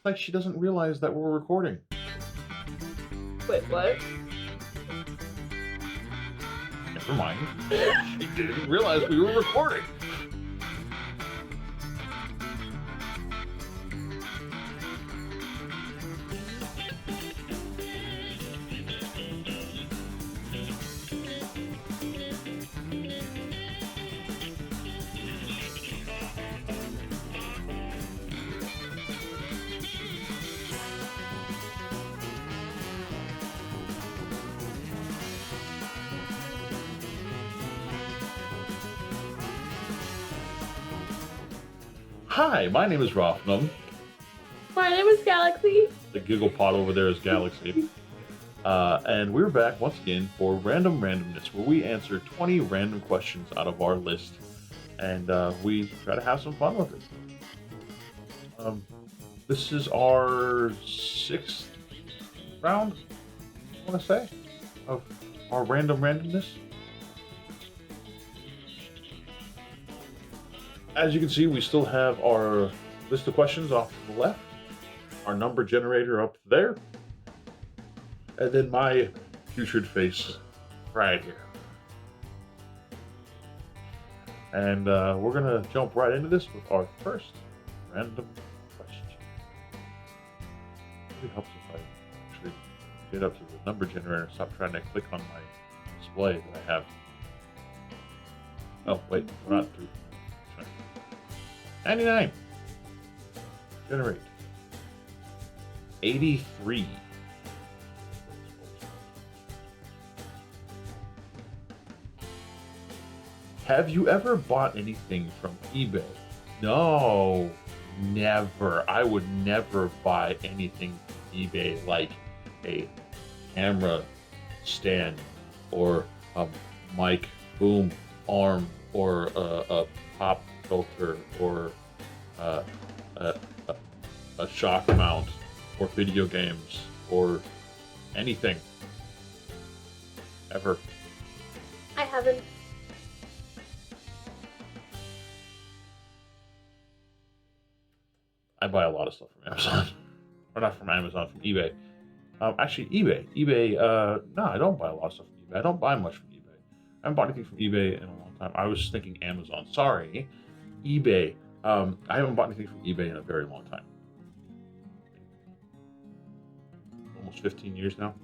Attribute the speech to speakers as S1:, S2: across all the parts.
S1: like she doesn't realize that we're recording.
S2: Wait, what?
S1: Never mind. She didn't realize we were recording. Hi, my name is Rofnum.
S2: My name is Galaxy.
S1: The giggle pod over there is Galaxy. And we're back once again for Random Randomness, where we answer 20 random questions out of our list. And we try to have some fun with it. This is our 6th round, I want to say, of our Random Randomness. As you can see, we still have our list of questions off to the left, our number generator up there, and then my putrid face right here. And we're going to jump right into this with our first random question. It really helps if I actually get up to the number generator and stop trying to click on my display that I have. Oh, wait, we're not through. 99. Generate. 83. Have you ever bought anything from eBay? No, never. I would never buy anything from eBay, like a camera stand or a mic boom arm or a pop filter or a shock mount or video games or anything ever.
S2: I haven't.
S1: I buy a lot of stuff from Amazon. Or not from Amazon, from eBay. Actually, eBay. No, I don't buy a lot of stuff from eBay. I don't buy much from eBay. I haven't bought anything from eBay in a long time. I was thinking Amazon. Sorry. eBay. I haven't bought anything from eBay in a very long time. Almost 15 years now.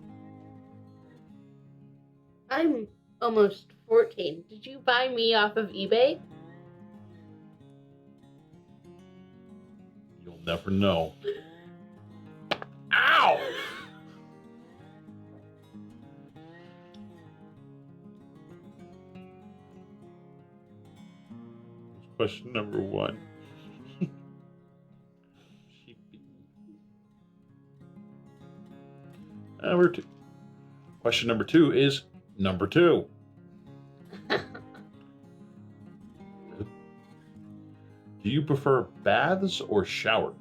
S2: I'm almost 14. Did you buy me off of eBay?
S1: You'll never know. Ow! Question number 1. Number 2. Question number 2 is number 2. Do you prefer baths or showers?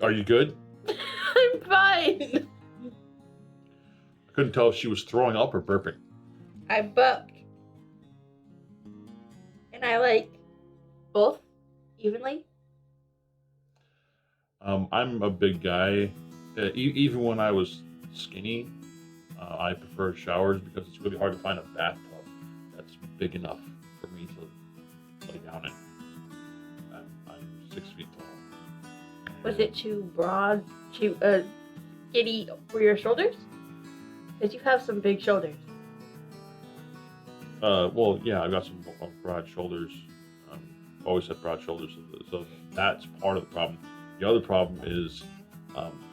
S1: Are you good?
S2: I'm fine.
S1: I couldn't tell if she was throwing up or burping.
S2: I bucked. And I like both evenly.
S1: I'm a big guy. Even when I was skinny, I preferred showers because it's really hard to find a bathtub that's big enough for me to lay down in. I'm 6 feet tall.
S2: Was it too broad, too skinny for your shoulders? Because you have some big shoulders.
S1: Well, yeah, I've got some broad shoulders. Always had broad shoulders, so that's part of the problem. The other problem is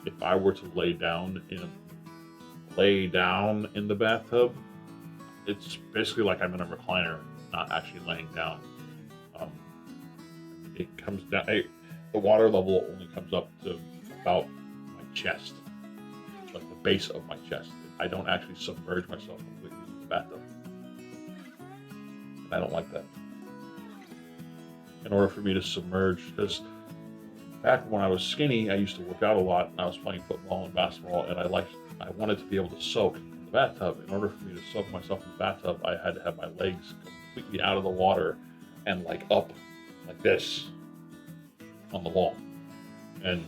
S1: if I were to lay down in the bathtub, it's basically like I'm in a recliner, not actually laying down. It comes down. The water level only comes up to about my chest, like the base of my chest. I don't actually submerge myself completely in the bathtub. And I don't like that. In order for me to submerge, because back when I was skinny, I used to work out a lot, and I was playing football and basketball, and I wanted to be able to soak in the bathtub. In order for me to soak myself in the bathtub, I had to have my legs completely out of the water and like up like this on the wall. And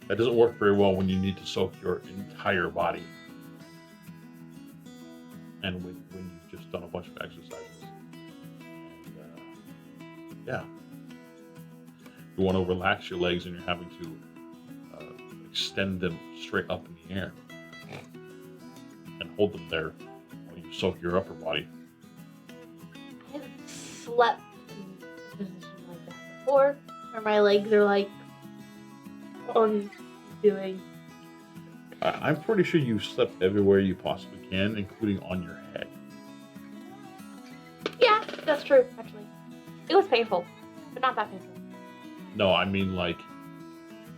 S1: that doesn't work very well when you need to soak your entire body. And when you've just done a bunch of exercises. And, yeah. You want to relax your legs and you're having to extend them straight up in the air and hold them there while you soak your upper body.
S2: I haven't slept in a position like that before, where my legs are like on doing.
S1: I'm pretty sure you've slept everywhere you possibly can, including on your head.
S2: Yeah, that's true, actually. It was painful, but not that painful.
S1: No, I mean like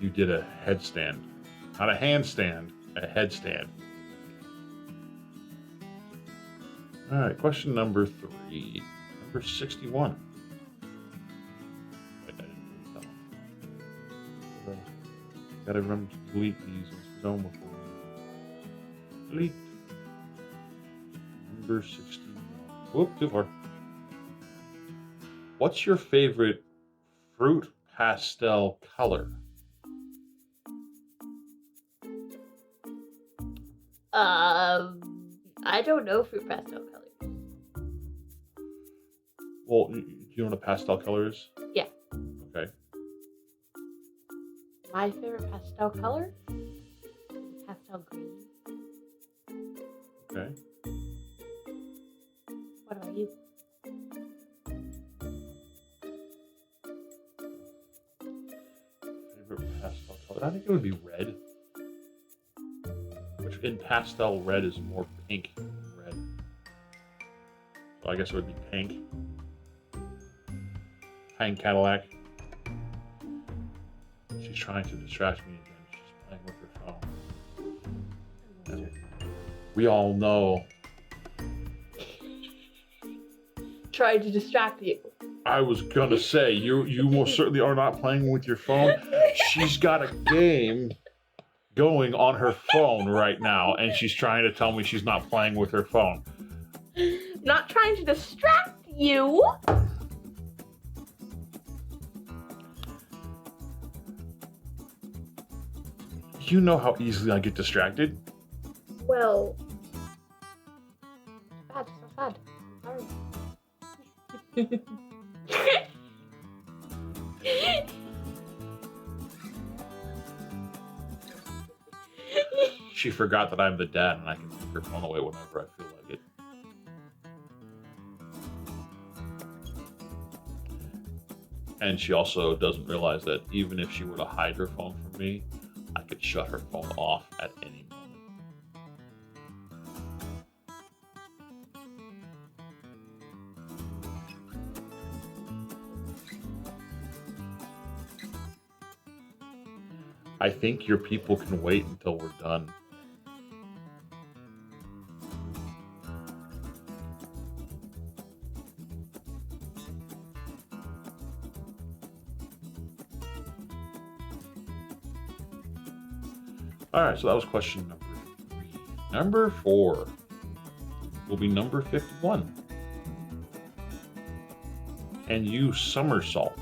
S1: you did a headstand. Not a handstand, a headstand. Alright, question number 3. Number 61. Wait, I didn't delete that one. Gotta remember to delete these in zone before. Delete. Number 61. Whoop, too far. What's your favorite fruit pastel color?
S2: I don't know fruit pastel colors.
S1: Well, do you know what a pastel color is?
S2: Yeah.
S1: Okay.
S2: My favorite pastel color is pastel green.
S1: Okay.
S2: What about you?
S1: Favorite pastel color? I think it would be red. Which in pastel, red is more pink than red. So I guess it would be pink. Pink Cadillac. She's trying to distract me again. She's playing with her phone. And we all know.
S2: Trying to distract you.
S1: I was gonna say, you most certainly are not playing with your phone. She's got a game going on her phone right now, and she's trying to tell me she's not playing with her phone.
S2: Not trying to distract you.
S1: You know how easily I get distracted.
S2: Well, bad, so sad. Sorry.
S1: She forgot that I'm the dad and I can take her phone away whenever I feel like it. And she also doesn't realize that even if she were to hide her phone from me, I could shut her phone off at any moment. I think your people can wait until we're done. Alright, so that was question number 3. Number 4 will be number 51. Can you somersault?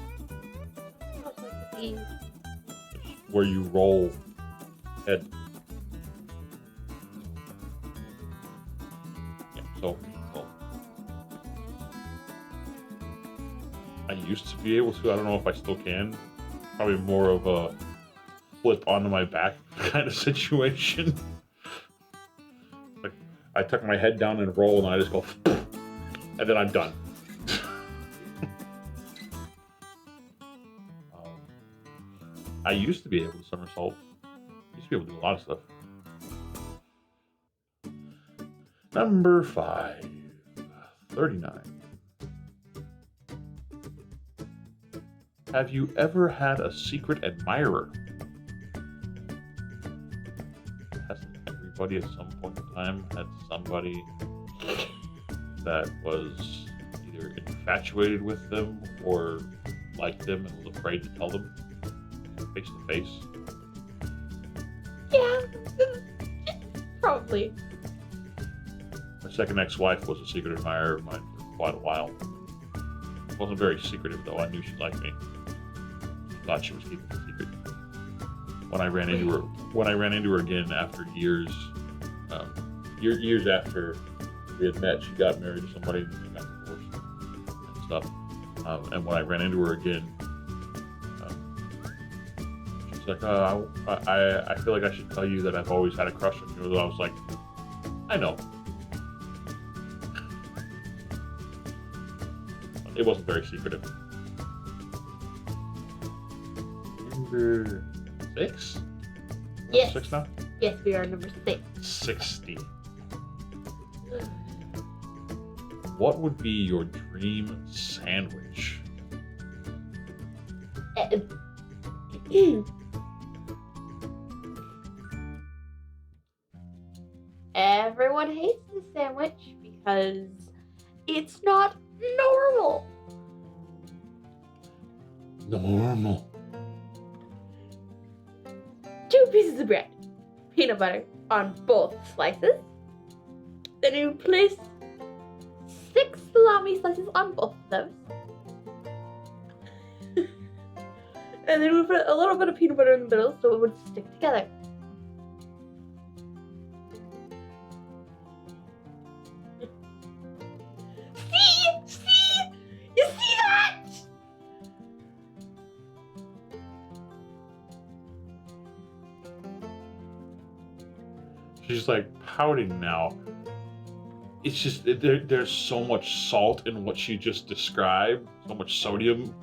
S1: Where you roll head. Yeah, so well, I used to be able to. I don't know if I still can. Probably more of a flip onto my back kind of situation. Like I tuck my head down and roll, and I just go, and then I'm done. I used to be able to somersault. I used to be able to do a lot of stuff. Number 5, 39. Have you ever had a secret admirer? Hasn't everybody at some point in time had somebody that was either infatuated with them or liked them and was afraid to tell them? Face to face.
S2: Yeah, probably.
S1: My second ex-wife was a secret admirer of mine for quite a while. It wasn't very secretive though. I knew she liked me. Thought she was keeping a secret. When I ran into her again after years after we had met, she got married to somebody and they got divorced and stuff. And when I ran into her again, she's like, I feel like I should tell you that I've always had a crush on you. And I was like, I know. It wasn't very secretive. Number 6?
S2: Yes.
S1: 6 now?
S2: Yes, we are number 6.
S1: 60. What would be your dream sandwich?
S2: Everyone hates this sandwich because it's not normal.
S1: Normal.
S2: 2 pieces of bread, peanut butter on both slices. Then you place 6 salami slices on both of those. And then we put a little bit of peanut butter in the middle so it would stick together. See? You see that?
S1: She's like pouting now. It's just, there's so much salt in what she just described, so much sodium,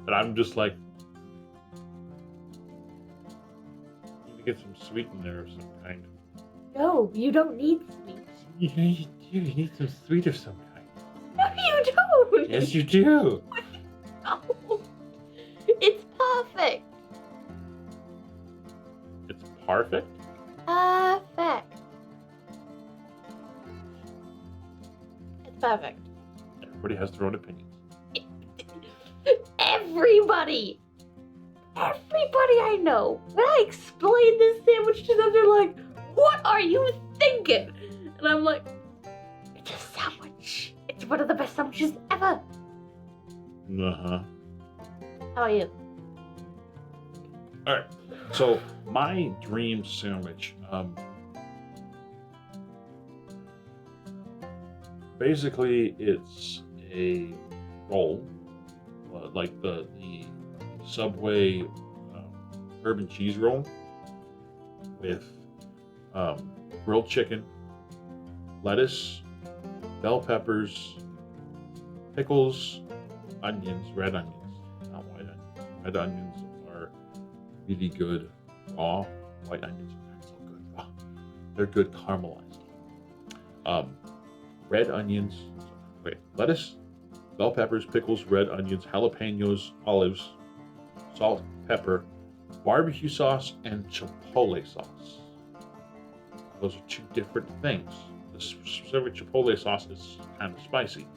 S1: that I'm just like, need to get some sweet in there of some kind.
S2: No, you don't need sweet.
S1: Yeah, you do. You need some sweet of some kind.
S2: No, you don't.
S1: Yes, you do.
S2: No. It's perfect.
S1: It's perfect?
S2: Perfect. It's perfect.
S1: Everybody has their own opinions.
S2: Everybody I know, when I explain this sandwich to them, they're like, what are you thinking? And I'm like, it's a sandwich. It's one of the best sandwiches ever.
S1: Uh-huh.
S2: How are you?
S1: Alright, so my dream sandwich, basically it's a roll, like the Subway herb and cheese roll with grilled chicken, lettuce, bell peppers, pickles, onions, red onions, not white onions. Red onions are really good raw. White onions are not so good raw. They're good caramelized. Red onions, lettuce, bell peppers, pickles, red onions, jalapenos, olives, salt, pepper, barbecue sauce, and chipotle sauce. Those are 2 different things. The specific chipotle sauce is kind of spicy.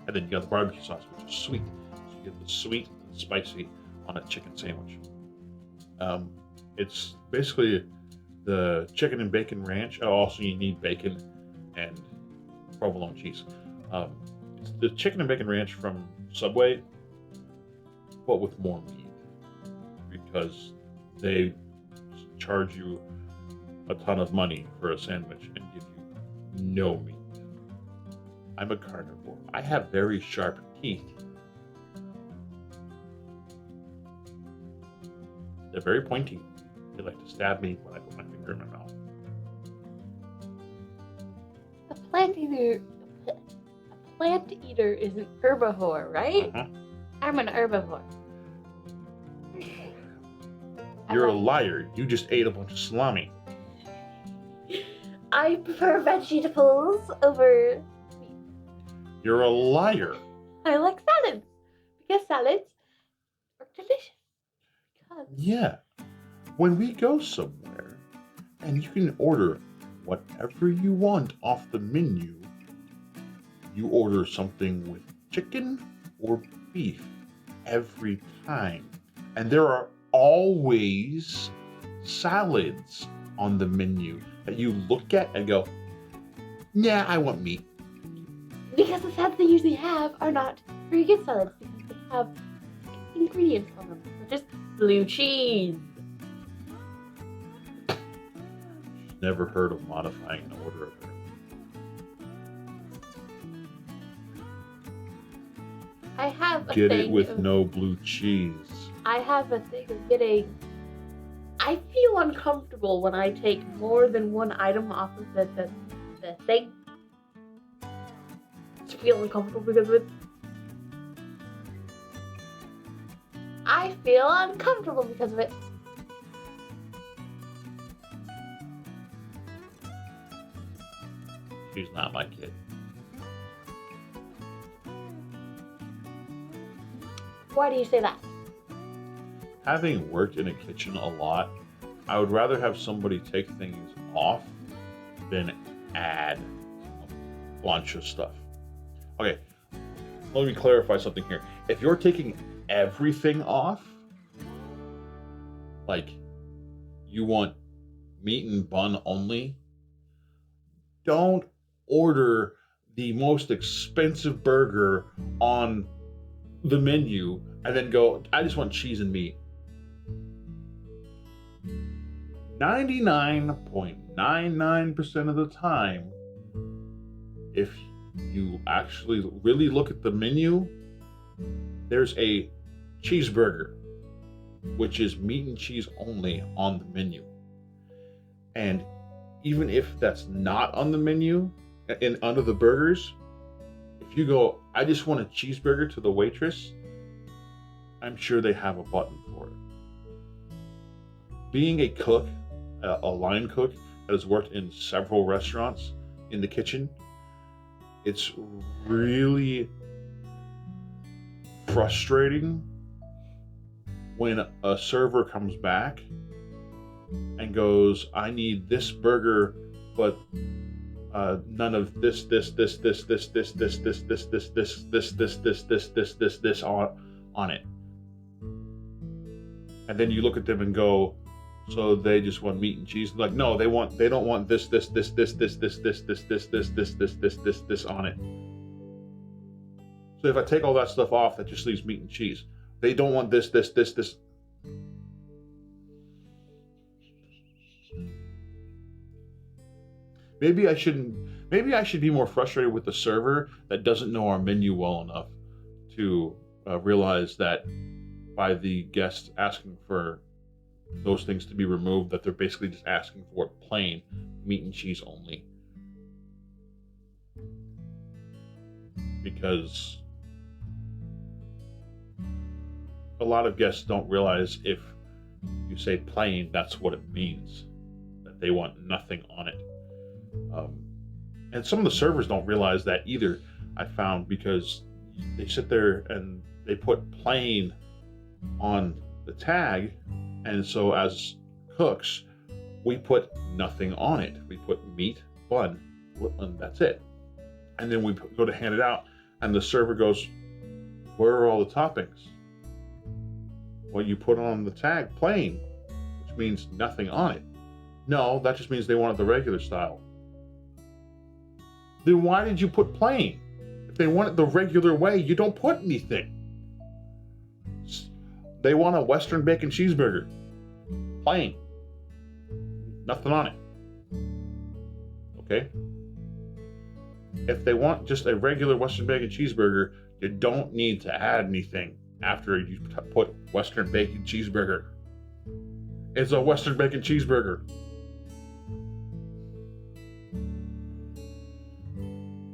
S1: And then you got the barbecue sauce, which is sweet. So you get the sweet and spicy on a chicken sandwich. It's basically the chicken and bacon ranch. Oh, also you need bacon and provolone cheese. It's the chicken and bacon ranch from Subway, but with more meat, because they charge you a ton of money for a sandwich and give you no meat. I'm a carnivore. I have very sharp teeth. They're very pointy. They like to stab me when I put my finger in my mouth.
S2: A plant eater is an herbivore, right?
S1: Uh-huh.
S2: I'm an herbivore.
S1: You're a liar. You just ate a bunch of salami.
S2: I prefer vegetables over meat.
S1: You're a liar.
S2: I like salads because salads are delicious.
S1: Yeah. When we go somewhere and you can order whatever you want off the menu, you order something with chicken or beef every time. And there are always salads on the menu that you look at and go, nah, I want meat.
S2: Because the salads they usually have are not pretty good salads because they have ingredients on them, such as blue cheese.
S1: Never heard of modifying an order of it.
S2: I have a
S1: Get
S2: thing
S1: it with
S2: of,
S1: no blue cheese.
S2: I have a thing of getting. I feel uncomfortable when I take more than one item off of the thing. I feel uncomfortable because of it. I feel uncomfortable because of it.
S1: She's not my kid.
S2: Why do you say that?
S1: Having worked in a kitchen a lot, I would rather have somebody take things off than add a bunch of stuff. Okay, let me clarify something here. If you're taking everything off, like you want meat and bun only, don't order the most expensive burger on the menu and then go, I just want cheese and meat. 99.99% of the time, if you actually really look at the menu, there's a cheeseburger, which is meat and cheese only on the menu. And even if that's not on the menu and under the burgers, if you go, I just want a cheeseburger to the waitress, I'm sure they have a button for it. Being a cook, a line cook that has worked in several restaurants in the kitchen, it's really frustrating when a server comes back and goes, I need this burger, but none of this on it. And then you look at them and go, so they just want meat and cheese? Like, no, they don't want this on it. So if I take all that stuff off, that just leaves meat and cheese. They don't want this. Maybe I should be more frustrated with the server that doesn't know our menu well enough to realize that by the guests asking for those things to be removed, that they're basically just asking for plain meat and cheese only. Because a lot of guests don't realize if you say plain, that's what it means, that they want nothing on it. And some of the servers don't realize that either, I found, because they sit there and they put plain on the tag, and so as cooks, we put nothing on it. We put meat, bun, and that's it. And then we go to hand it out, and the server goes, where are all the toppings? Well, you put on the tag plain, which means nothing on it. No, that just means they want it the regular style. Then why did you put plain? If they want it the regular way, you don't put anything. They want a Western bacon cheeseburger. Plain. Nothing on it. Okay? If they want just a regular Western bacon cheeseburger, you don't need to add anything after you put Western bacon cheeseburger. It's a Western bacon cheeseburger.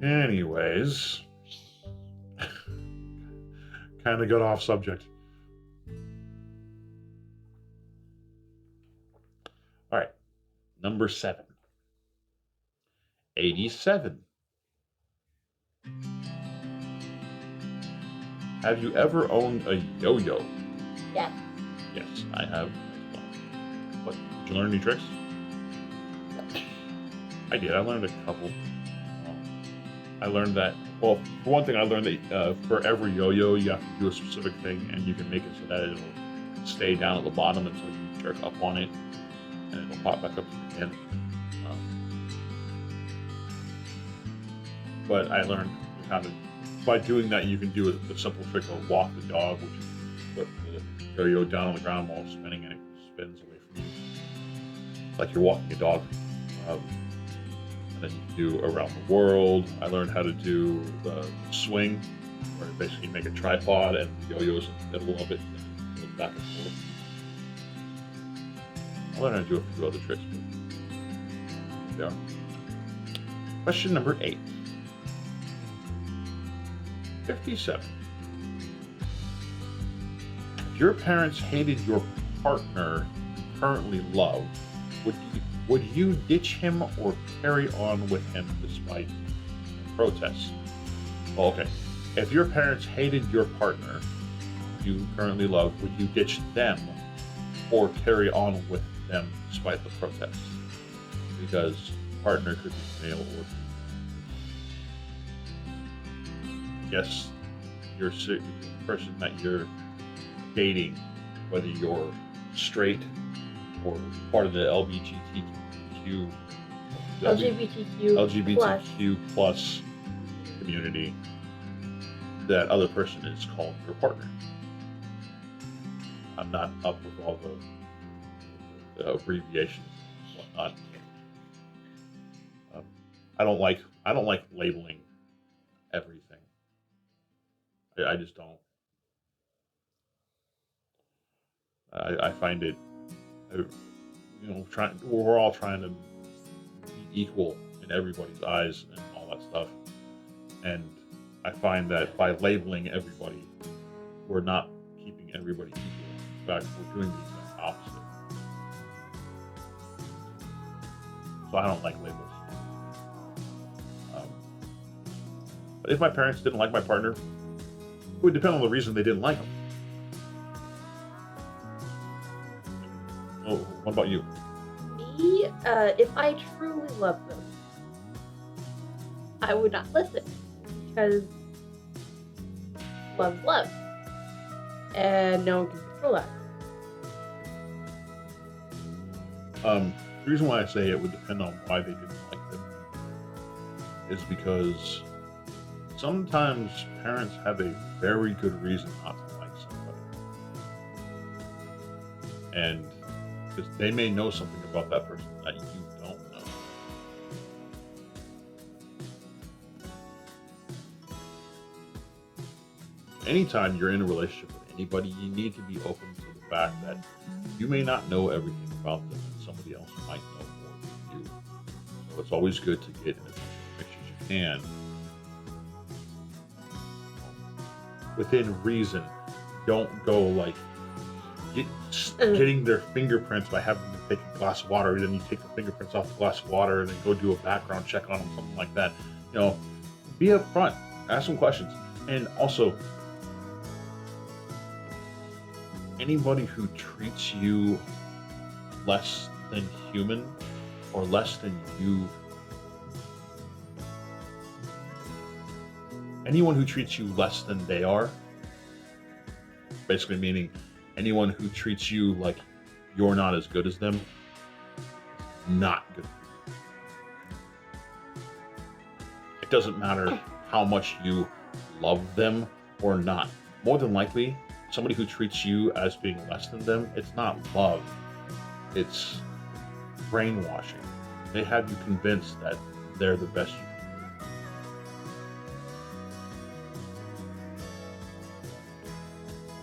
S1: Anyways, kind of got off subject. All right, number 7. 87. Have you ever owned a yo-yo?
S2: Yes.
S1: Yes, I have. What? Did you learn any tricks? I did. I learned a couple. I learned that, well, for one thing, I learned that for every yo-yo, you have to do a specific thing, and you can make it so that it'll stay down at the bottom until you jerk up on it, and it'll pop back up again. But I learned how to by doing that, you can do the simple trick of walk the dog, which is put the yo-yo down on the ground while it's spinning, and it spins away from you, like you're walking a dog. And then you can do around the world. I learned how to do the swing, where you basically make a tripod and the yo-yo's in the middle of it, and it goes back and forth. I learned how to do a few other tricks, but there. Question number 8. 57. If your parents hated your partner you currently love, would you ditch him or carry on with him despite protests? Oh, okay. If your parents hated your partner you currently love, would you ditch them or carry on with them despite the protests? Because partner could be male or female. Yes, you're the person that you're dating, whether you're straight or part of the LGBTQ plus community, that other person is called your partner. I'm not up with all the abbreviations and whatnot. I don't like labeling everything. I just don't. I find it, we're all trying to be equal in everybody's eyes and all that stuff. And I find that by labeling everybody, we're not keeping everybody equal. In fact, we're doing the exact opposite. So I don't like labels. But if my parents didn't like my partner, it would depend on the reason they didn't like him. Oh, what about you?
S2: Me, if I truly love them, I would not listen, because love's love, and no one can control that.
S1: The reason why I say it would depend on why they didn't like them is because sometimes parents have a very good reason not to like somebody. And because they may know something about that person that you don't know. Anytime you're in a relationship with anybody, you need to be open to the fact that you may not know everything about them and somebody else might know more than you. So it's always good to get in as much information as you can within reason. Don't go like getting their fingerprints by having them take a glass of water, and then you take the fingerprints off the glass of water and then go do a background check on them, something like that. Be upfront, ask some questions. And also, anybody who treats you less than human or less than you, anyone who treats you less than they are, basically meaning anyone who treats you like you're not as good as them, not good for you. It doesn't matter how much you love them or not. More than likely, somebody who treats you as being less than them, it's not love. It's brainwashing. They have you convinced that they're the best you can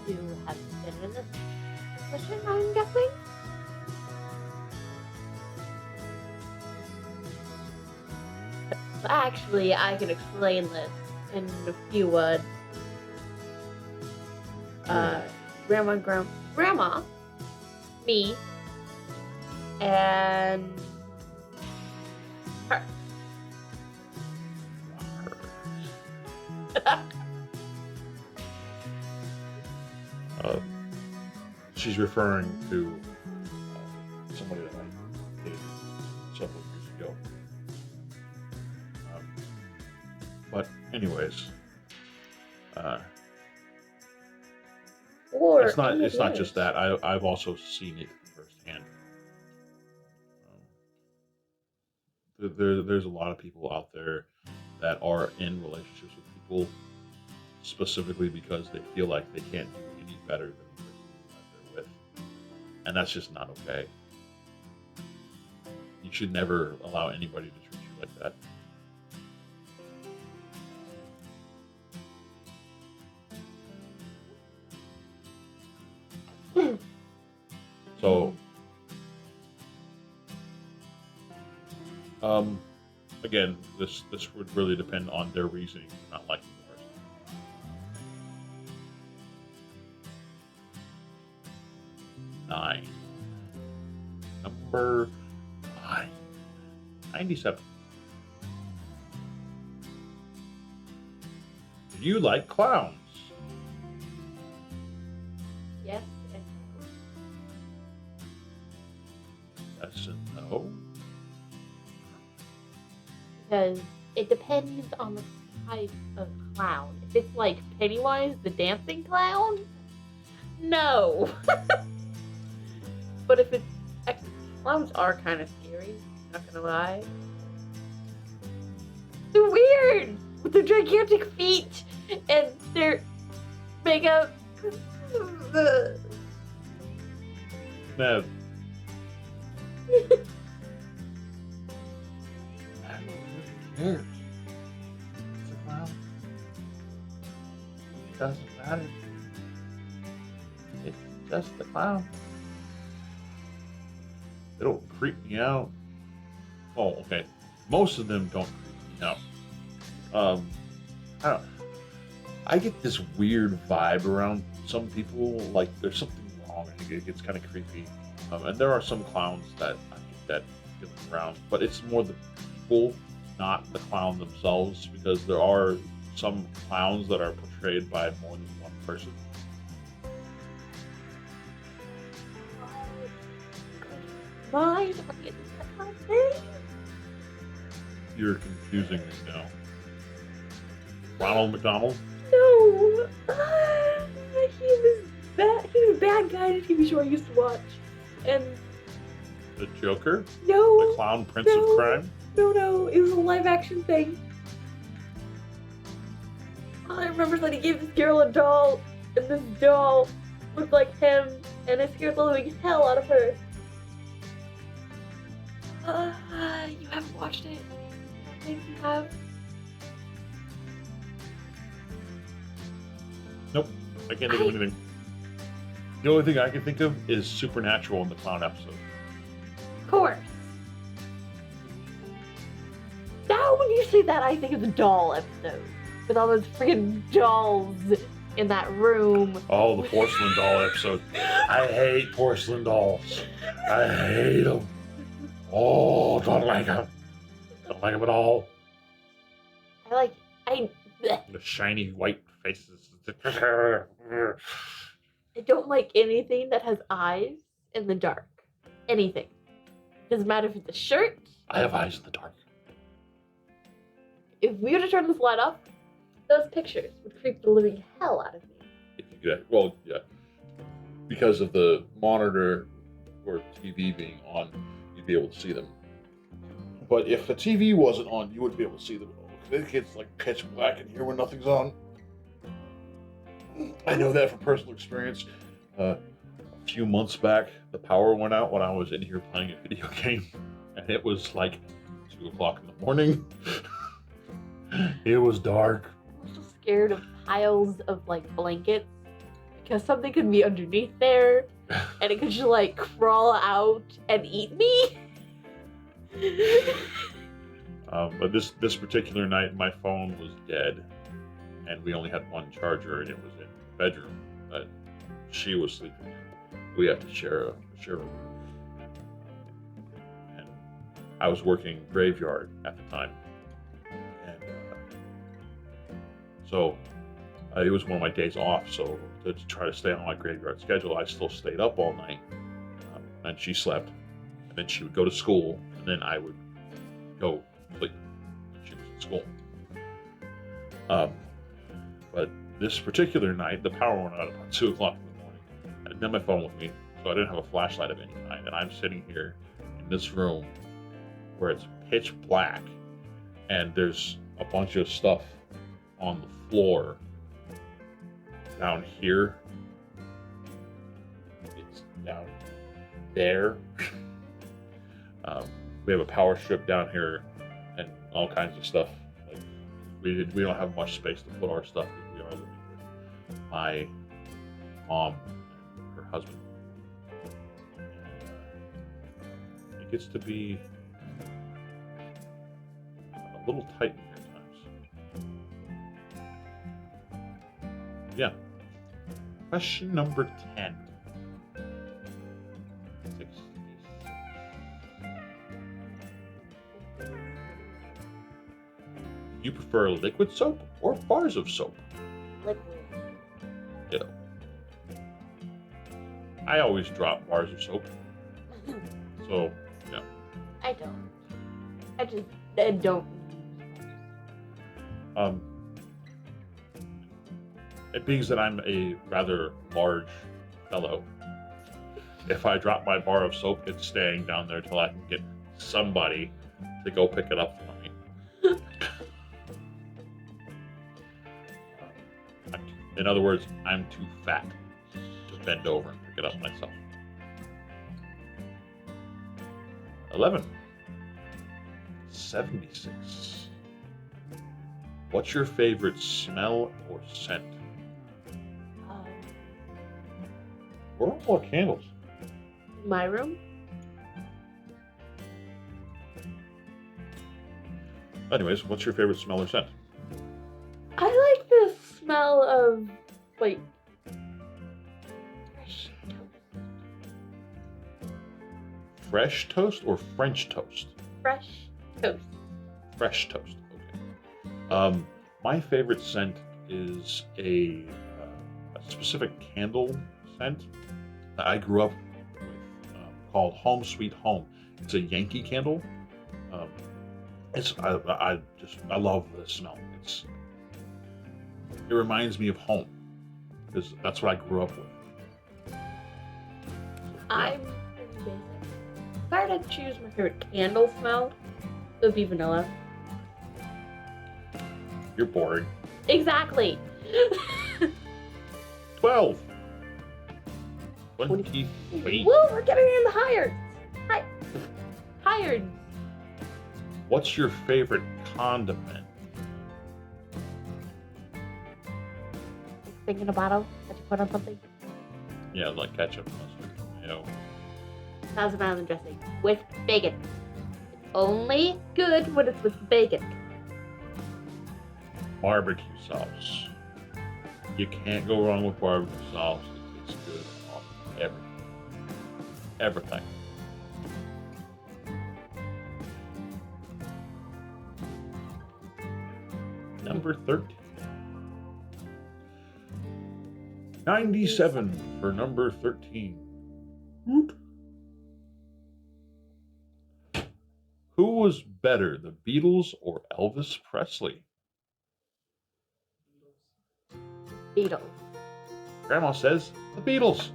S2: do. You have been in this position, I'm guessing? Actually, I can explain this in a few words. Grandma, me, and her.
S1: She's referring to somebody that I dated several years ago. But anyways, it's not just that. I've also seen it firsthand. There's a lot of people out there that are in relationships with people, specifically because they feel like they can't do any better than the person that they're with. And that's just not okay. You should never allow anybody to treat you like that. So, again, this would really depend on their reasoning for not liking the person. Nine. Number 9. 97. Do you like clowns?
S2: Yes and no.
S1: Yes and no.
S2: Because it depends on the type of clown. If it's like Pennywise the dancing clown, no. But if it's actually, clowns are kind of scary, not gonna lie. They're weird with their gigantic feet and their makeup.
S1: No. Cares? It's a clown. Doesn't matter. It's just a clown. They don't creep me out. Oh, okay. Most of them don't creep me out. I get this weird vibe around some people, like there's something wrong. I think it gets kind of creepy. And there are some clowns that I get that feeling around, but it's more the people, not the clown themselves, because there are some clowns that are portrayed by more than one person.
S2: Mind?
S1: You're confusing me now. Ronald McDonald?
S2: No. He was bad. He was a bad guy in a TV show I used to watch. And
S1: The Joker?
S2: no.
S1: The Clown Prince of Crime?
S2: No. It was a live action thing. All I remember is that he gave this girl a doll, and this doll looked like him, and it scared the living hell out of her. You haven't watched it? I think you have.
S1: Nope. I can't think of anything. The only thing I can think of is Supernatural in the clown episode.
S2: Of course. Now when you say that, I think of the doll episode. With all those freaking dolls in that room.
S1: Oh, the porcelain doll episode. I hate porcelain dolls. I hate them. Oh, don't like them. Don't like them at all.
S2: I
S1: The shiny white faces.
S2: I don't like anything that has eyes in the dark. Anything. Doesn't matter if it's a shirt.
S1: I have eyes in the dark.
S2: If we were to turn this light off, those pictures would creep the living hell out of me.
S1: Well, yeah. Because of the monitor or TV being on, you'd be able to see them. But if the TV wasn't on, you wouldn't be able to see them at all. It gets like pitch black in here when nothing's on. I know that from personal experience. A few months back, the power went out when I was in here playing a video game, and it was like 2 o'clock in the morning. It was dark.
S2: I'm so scared of piles of like blankets because something could be underneath there and it could just like crawl out and eat me.
S1: But this particular night, my phone was dead, and we only had one charger, and it was in the bedroom. But she was sleeping. We have to share a room. And I was working graveyard at the time, and so it was one of my days off. So to try to stay on my graveyard schedule, I still stayed up all night, and she slept, and then she would go to school, and then I would go sleep when she was in school. But this particular night, the power went out about 2 o'clock in the morning. I didn't have my phone with me, so I didn't have a flashlight of any kind, and I'm sitting here in this room where it's pitch black, and there's a bunch of stuff on the floor down here. It's down there. We have a power strip down here and all kinds of stuff. Like we don't have much space to put our stuff because we are living with my mom and her husband. It gets to be a little tight in here at times. Yeah. Question number 10. 66. Do you prefer liquid soap or bars of soap?
S2: Liquid.
S1: Ditto. I always drop bars of soap. So, yeah.
S2: I don't. I don't.
S1: It being that I'm a rather large fellow, if I drop my bar of soap, it's staying down there till I can get somebody to go pick it up for me. In other words, I'm too fat to bend over and pick it up myself. 11. 76. What's your favorite smell or scent? We're all about candles.
S2: My room?
S1: Anyways, what's your favorite smell or scent?
S2: I like the smell of, like, fresh toast.
S1: Fresh toast or French toast?
S2: Fresh toast.
S1: Fresh toast. Okay. My favorite scent is a specific candle scent that I grew up with called Home Sweet Home. It's a Yankee candle. I love the smell. It reminds me of home because that's what I grew up with.
S2: I'm pretty basic. If I were to choose my favorite candle smell, it would be vanilla.
S1: You're boring.
S2: Exactly.
S1: 12. 23.
S2: Woo, we're getting in the higher. Higher.
S1: What's your favorite condiment?
S2: Thing in a bottle that you put on something.
S1: Yeah, like ketchup, mustard, tomato.
S2: Thousand Island dressing with bacon. It's only good when it's with bacon.
S1: Barbecue sauce. You can't go wrong with barbecue sauce. It tastes good on everything. Everything. Number 13. 97 for number 13. Whoop. Who was better, the Beatles or Elvis Presley?
S2: Beatles.
S1: Grandma says the Beatles.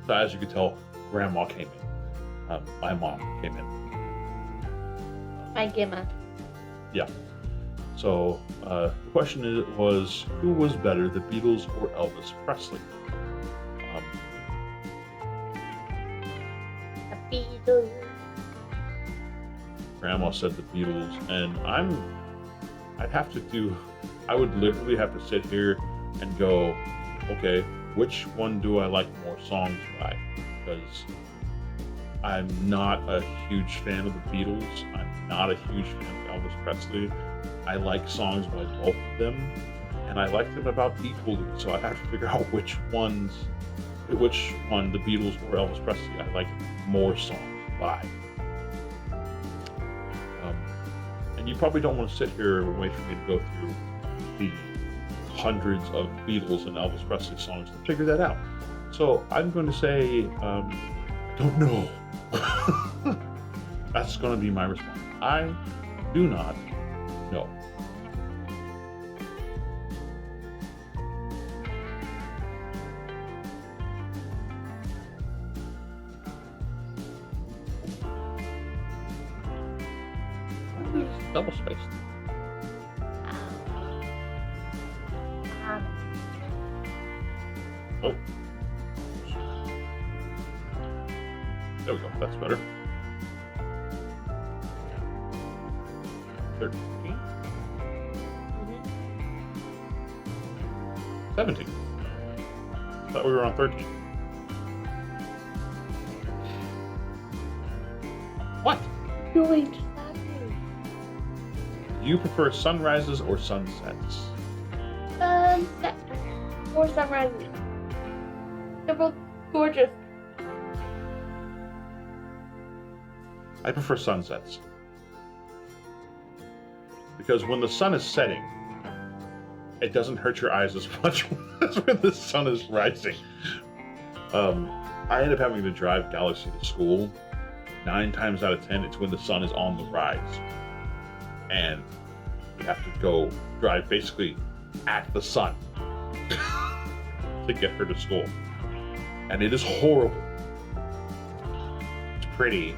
S1: So as you can tell, Grandma came in. My mom came in.
S2: My Gemma.
S1: Yeah. So the question was, who was better, the Beatles or Elvis Presley?
S2: The Beatles.
S1: Grandma said the Beatles, and I would literally have to sit here and go, okay, which one do I like more songs by? Because I'm not a huge fan of the Beatles. I'm not a huge fan of Elvis Presley. I like songs by both of them, and I like them about equally. So I have to figure out which one, the Beatles or Elvis Presley, I like more songs by. And you probably don't want to sit here and wait for me to go through the hundreds of Beatles and Elvis Presley songs to figure that out. So I'm going to say, I don't know. That's going to be my response. I do not know. Double spaced. Oh. There we go. That's better. 13. 17. Thought we were on 13. What?
S2: Doing just that thing.
S1: Do you prefer sunrises or sunsets?
S2: Sunset. Or sunrises. They're both gorgeous.
S1: I prefer sunsets. Because when the sun is setting, it doesn't hurt your eyes as much as when the sun is rising. I ended up having to drive Galaxy to school. 9 times out of 10, it's when the sun is on the rise. And you have to go drive basically at the sun to get her to school. And it is horrible. It's pretty,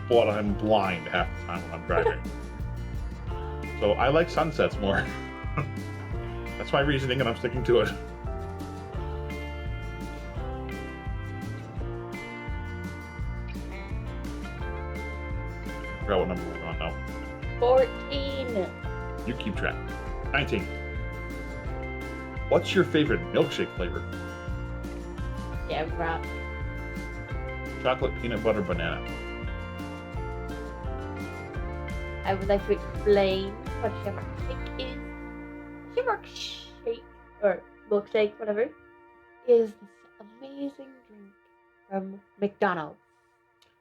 S1: but I'm blind half the time when I'm driving. So I like sunsets more. That's my reasoning, and I'm sticking to it. I forgot what number we're on now.
S2: 14.
S1: You keep track. 19. What's your favorite milkshake flavor?
S2: Yeah, bro.
S1: Chocolate, peanut butter, banana.
S2: I would like to explain what shamrock shake is. Shamrock shake, or milkshake, whatever, is this amazing drink from McDonald's.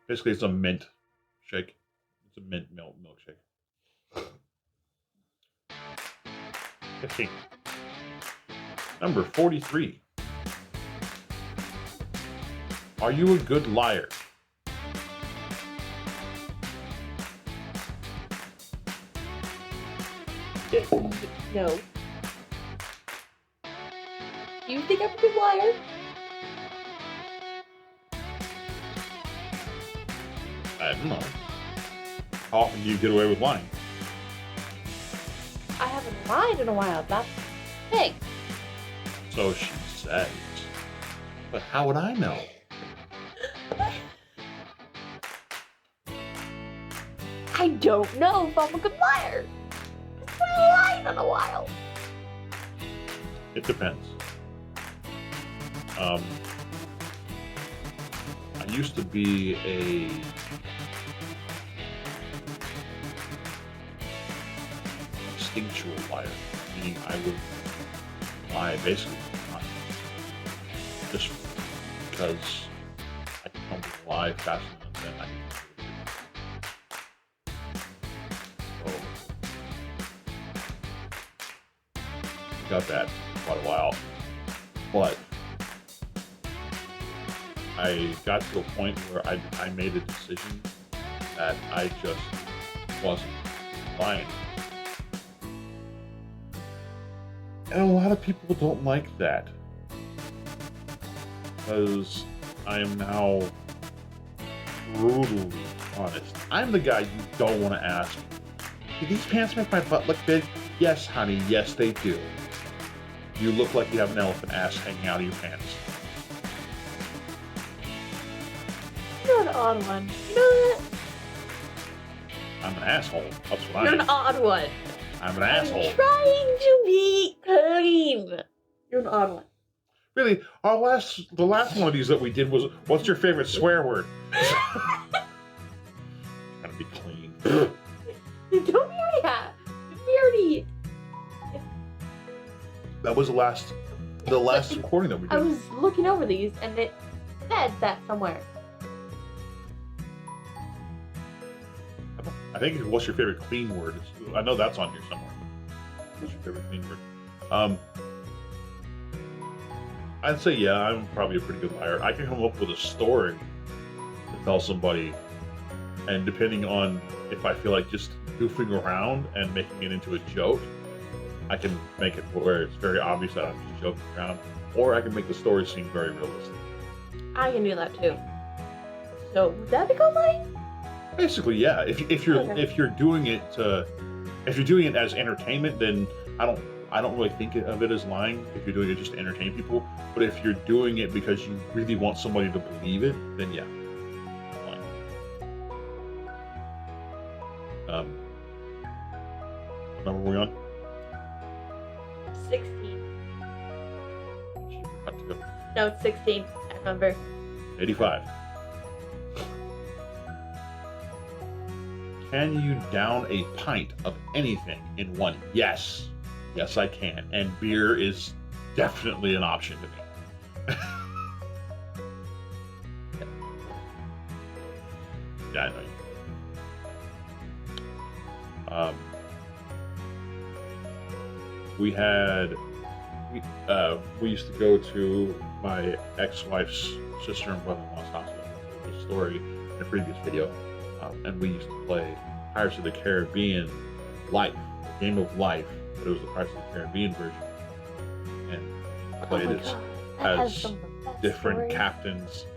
S1: Basically, it's a mint shake. It's a mint milkshake. 15. Number 43. Are you a good liar?
S2: No. Do you think I'm a good liar?
S1: I don't know. How often do you get away with lying?
S2: I haven't lied in a while. That's the thing.
S1: So she says. But how would I know?
S2: I don't know if I'm a good liar. I haven't lied in a while.
S1: It depends. I used to be a instinctual liar, meaning I would lie basically all the time. Just because I can come to lie faster than I can. Got that for quite a while, but I got to a point where I made a decision that I just wasn't lying. And a lot of people don't like that, because I am now brutally honest. I'm the guy you don't want to ask, do these pants make my butt look big? Yes, honey, yes they do. You look like you have an elephant ass hanging out of your pants.
S2: You're an odd one. You know that?
S1: I'm an asshole. That's what I
S2: You're
S1: am.
S2: an odd one.
S1: I'm an asshole.
S2: I'm trying to be clean. You're an odd one.
S1: Really, the last one of these that we did was, what's your favorite swear word? Trying to be clean.
S2: Don't we already have? We already...
S1: That was the last recording that we did.
S2: I was looking over these and it said that somewhere.
S1: I think it's what's your favorite clean word? I know that's on here somewhere. What's your favorite clean word? I'd say yeah, I'm probably a pretty good liar. I can come up with a story to tell somebody, and depending on if I feel like just goofing around and making it into a joke, I can make it where it's very obvious that I'm just joking around, or I can make the story seem very realistic.
S2: I can do that too. So, would that be called lying?
S1: Basically, yeah. If you're doing it as entertainment, then I don't really think of it as lying. If you're doing it just to entertain people, but if you're doing it because you really want somebody to believe it, then yeah, lying. What number were we on?
S2: 16.
S1: Have to go.
S2: No, it's 16. I remember.
S1: 85. Can you down a pint of anything in one? Yes. Yes, I can. And beer is definitely an option to me. Yeah, I know you. We used to go to my ex-wife's sister and brother-in-law's house. There was a story in a previous video. And we used to play Pirates of the Caribbean Life, Game of Life, but it was the Pirates of the Caribbean version. And played as different captains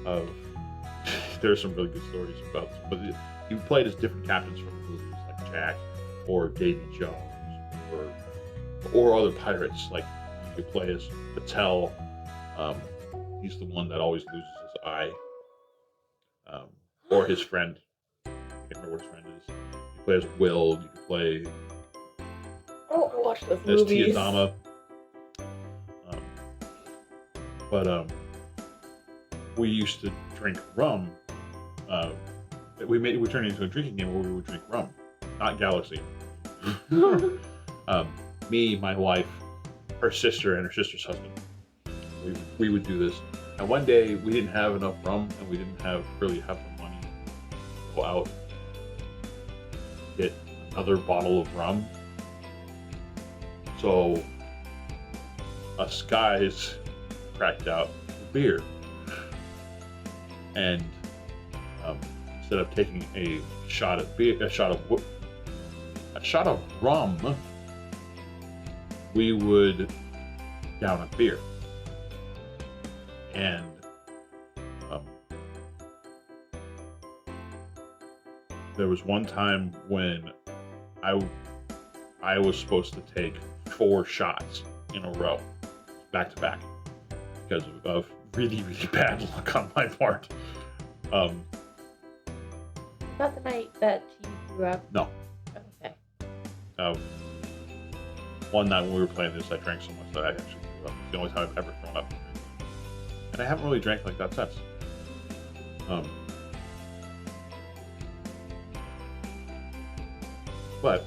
S1: of. There's some really good stories about this, but you played as different captains from the movies, like Jack or Davy Jones, or other pirates. Like you could play as Patel. He's the one that always loses his eye. Or his friend. I can't remember what his friend is. You play as Will. You can play
S2: watch those
S1: as
S2: movies.
S1: Tiadama. We used to drink rum. We turned it into a drinking game where we would drink rum, not Galaxy. Me, my wife, her sister, and her sister's husband. We would do this. And one day we didn't have enough rum, and we didn't really have the money to go out get another bottle of rum. So us guys cracked out beer, and instead of taking a shot of rum, we would down a beer. And there was one time when I was supposed to take 4 shots in a row, back to back, because of really, really bad luck on my part.
S2: Not the night that you grew up?
S1: No.
S2: Okay.
S1: One night when we were playing this, I drank so much that I actually threw up. It's the only time I've ever thrown up. And I haven't really drank like that since. But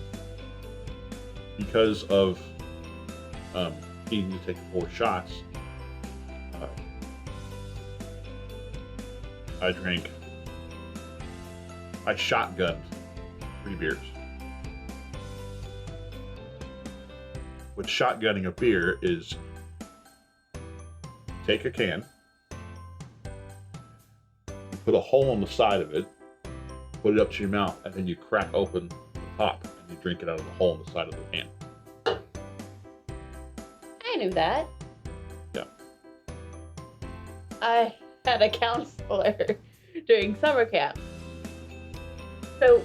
S1: because of needing to take 4 shots, I shotgunned 3 beers. What shotgunning a beer is, take a can, you put a hole in the side of it, put it up to your mouth, and then you crack open the top and you drink it out of the hole in the side of the can.
S2: I knew that.
S1: Yeah.
S2: I had a counselor during summer camp. So,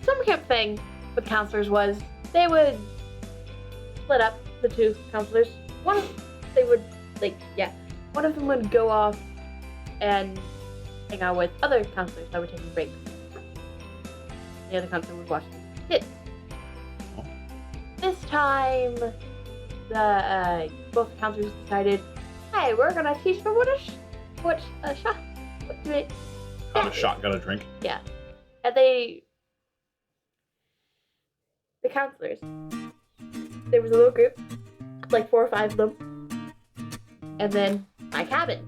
S2: summer camp thing with counselors was they would split up the 2 counselors. One of them would go off and hang out with other counselors that were taking breaks. The other counselor would watch the kids.
S1: Oh.
S2: This time, both counselors decided, hey, we're gonna teach them
S1: How to shotgun a drink?
S2: Yeah. And the counselors, there was a little group, like 4 or 5 of them, and then my cabin.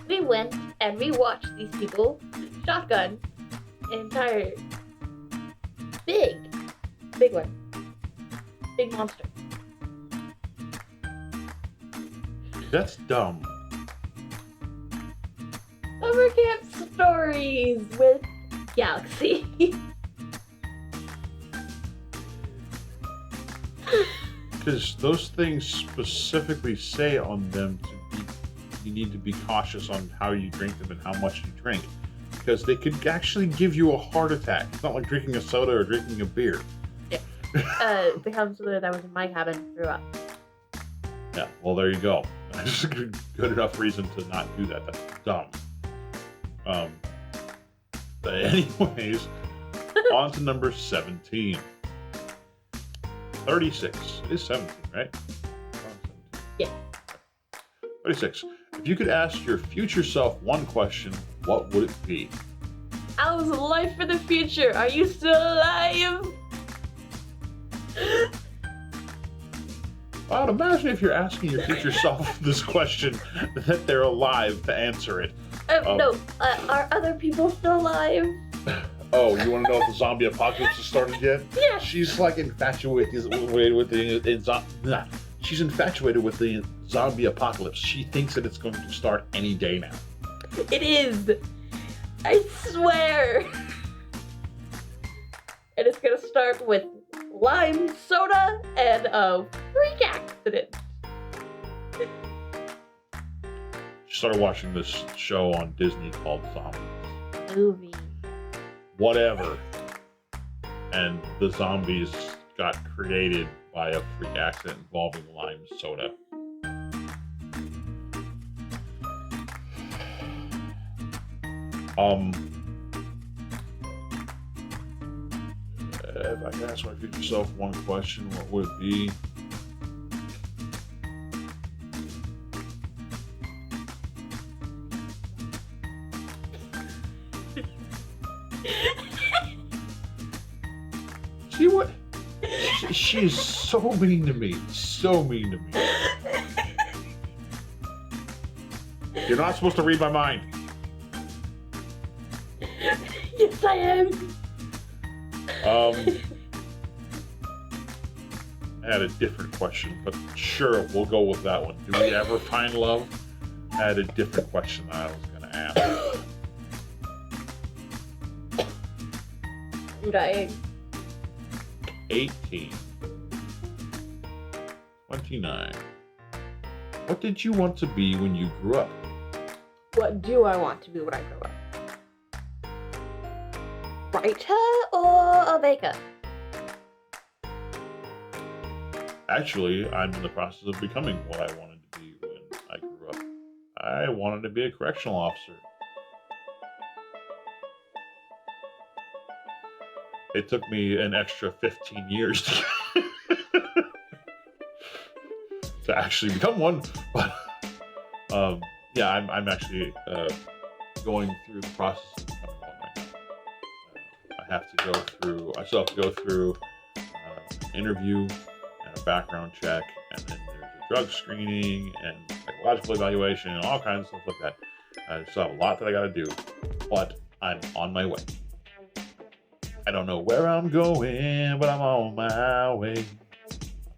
S2: We went and we watched these people shotgun an entire big one. Big monster.
S1: That's dumb.
S2: Summer camp stories with Galaxy.
S1: Because those things specifically say on them you need to be cautious on how you drink them and how much you drink. because they could actually give you a heart attack. It's not like drinking a soda or drinking a beer.
S2: Yeah. The counselor that was in my cabin threw up.
S1: Yeah, well, there you go. That's a good enough reason to not do that. That's dumb. But anyways, on to number 17. 36. It is 17, right?
S2: Yeah.
S1: 36. If you could ask your future self one question, what would it be?
S2: How's life for the future? Are you still alive?
S1: Wow, imagine if you're asking your future self this question, that they're alive to answer it.
S2: No. Are other people still alive?
S1: Oh, you want to know if the zombie apocalypse has started yet?
S2: Yeah.
S1: She's like infatuated with she's infatuated with the zombie apocalypse. She thinks that it's going to start any day now.
S2: It is. I swear. And it's gonna start with lime soda and a freak accident.
S1: She started watching this show on Disney called Zombies.
S2: Movie.
S1: Whatever. And the zombies got created by a freak accident involving lime soda. If I could ask my future self one question, what would it be? See what? She is so mean to me. So mean to me. You're not supposed to read my mind.
S2: Yes, I am.
S1: I had a different question, but sure, we'll go with that one. Do we ever find love? I had a different question that I was going to ask.
S2: I'm dying.
S1: 18. 29. What did you want to be when you grew up?
S2: What do I want to be when I grow up? Writer or a baker?
S1: Actually, I'm in the process of becoming what I wanted to be when I grew up. I wanted to be a correctional officer. It took me an extra 15 years to actually become one, but yeah, I'm actually going through the process of becoming one right now. I still have to go through an interview and a background check, and then there's a drug screening and psychological evaluation and all kinds of stuff like that. I still have a lot that I gotta do, but I'm on my way. I don't know where I'm going, but I'm on my way.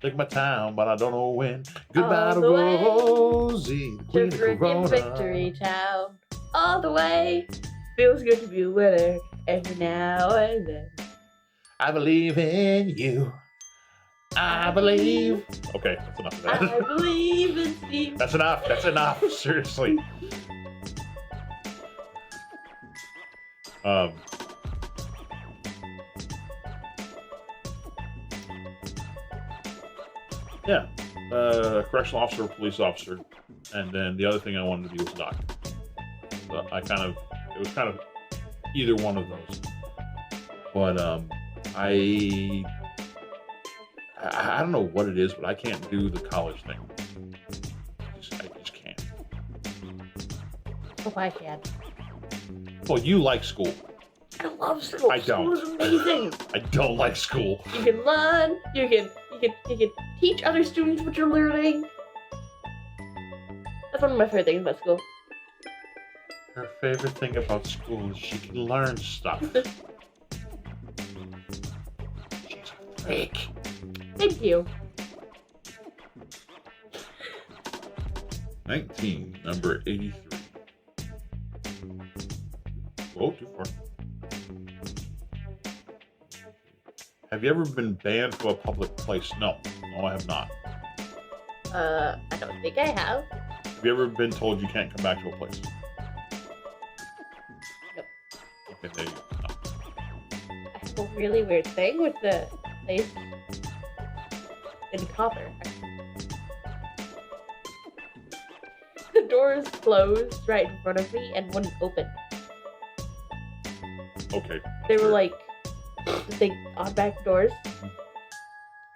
S1: Take my time, but I don't know when. Goodbye to Rosie, the queen of Corona.
S2: Victory Town, all the way. Feels good to be a winner every now and then.
S1: I believe in you. I believe. Okay, that's enough of that.
S2: I believe in Steve.
S1: That's enough. That's enough. Seriously. Yeah, correctional officer, or police officer, and then the other thing I wanted to be was a doctor. So it was kind of either one of those. But I don't know what it is, but I can't do the college thing. I just can't.
S2: Oh, I can.
S1: Well, you like school.
S2: I love school.
S1: I don't.
S2: School is amazing.
S1: I don't like school.
S2: You can learn. You can teach other students what you're learning. That's one of my favorite things about school.
S1: Her favorite thing about school is she can learn stuff. She's a freak.
S2: Thank you.
S1: 19, number 83. Oh, too far. Have you ever been banned from a public place? No. No, I have not.
S2: I don't think I have.
S1: Have you ever been told you can't come back to a place?
S2: Nope.
S1: Okay, there you go.
S2: I have a really weird thing with the place in copper. The doors closed right in front of me and wouldn't open.
S1: Okay.
S2: They were like the big automatic doors.